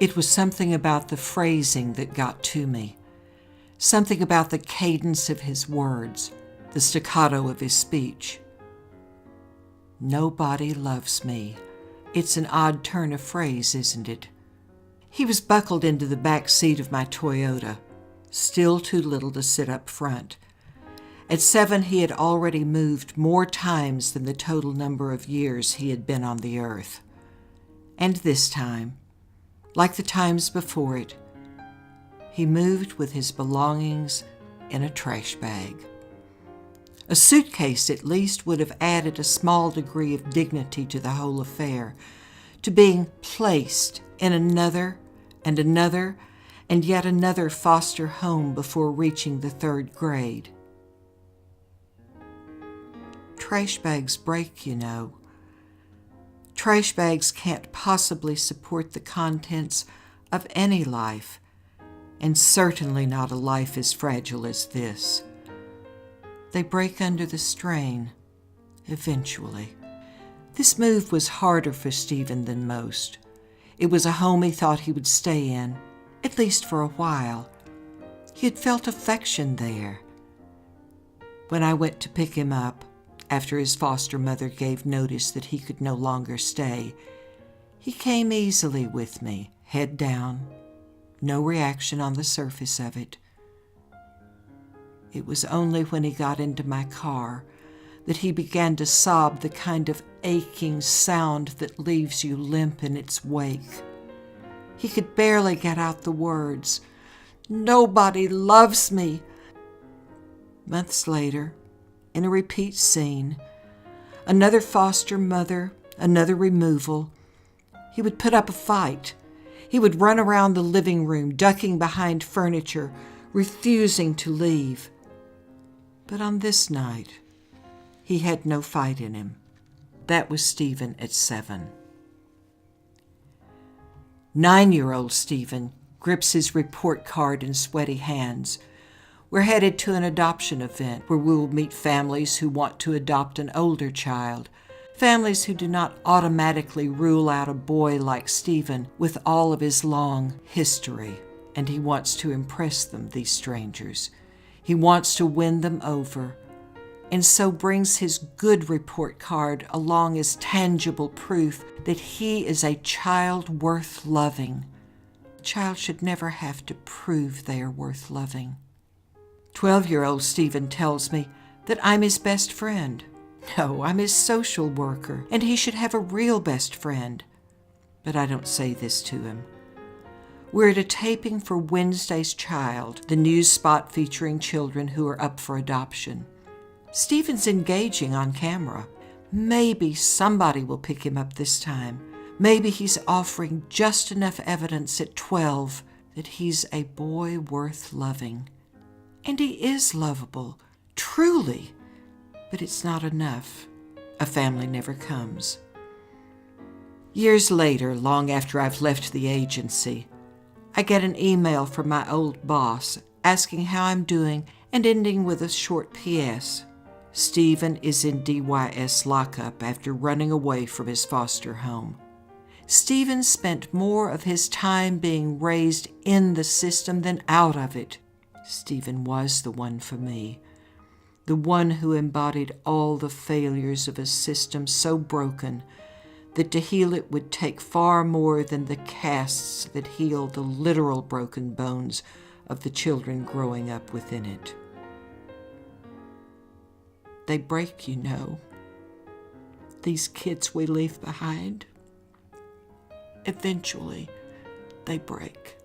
It was something about the phrasing that got to me, something about the cadence of his words, the staccato of his speech. Nobody loves me. It's an odd turn of phrase, isn't it? He was buckled into the back seat of my Toyota, still too little to sit up front. At 7, he had already moved more times than the total number of years he had been on the earth. And this time, like the times before it, he moved with his belongings in a trash bag. A suitcase at least would have added a small degree of dignity to the whole affair, to being placed in another and another and yet another foster home before reaching the 3rd grade. Trash bags break, you know. Trash bags can't possibly support the contents of any life, and certainly not a life as fragile as this. They break under the strain, eventually. This move was harder for Stephen than most. It was a home he thought he would stay in, at least for a while. He had felt affection there. When I went to pick him up, after his foster mother gave notice that he could no longer stay, he came easily with me, head down, no reaction on the surface of it. It was only when he got into my car that he began to sob the kind of aching sound that leaves you limp in its wake. He could barely get out the words, "Nobody loves me." Months later, in a repeat scene, another foster mother, another removal, he would put up a fight. He would run around the living room, ducking behind furniture, refusing to leave. But on this night, he had no fight in him. That was Stephen at 7. 9-year-old Stephen grips his report card in sweaty hands. We're headed to an adoption event where we will meet families who want to adopt an older child, families who do not automatically rule out a boy like Stephen with all of his long history. And he wants to impress them, these strangers. He wants to win them over, and so brings his good report card along as tangible proof that he is a child worth loving. A child should never have to prove they are worth loving. 12-year-old Stephen tells me that I'm his best friend. No, I'm his social worker, and he should have a real best friend. But I don't say this to him. We're at a taping for Wednesday's Child, the news spot featuring children who are up for adoption. Stephen's engaging on camera. Maybe somebody will pick him up this time. Maybe he's offering just enough evidence at 12 that he's a boy worth loving. And he is lovable, truly. But it's not enough. A family never comes. Years later, long after I've left the agency, I get an email from my old boss asking how I'm doing and ending with a short P.S. Stephen is in DYS lockup after running away from his foster home. Stephen spent more of his time being raised in the system than out of it. Stephen was the one for me, the one who embodied all the failures of a system so broken that to heal it would take far more than the casts that heal the literal broken bones of the children growing up within it. They break, you know. These kids we leave behind. Eventually, they break.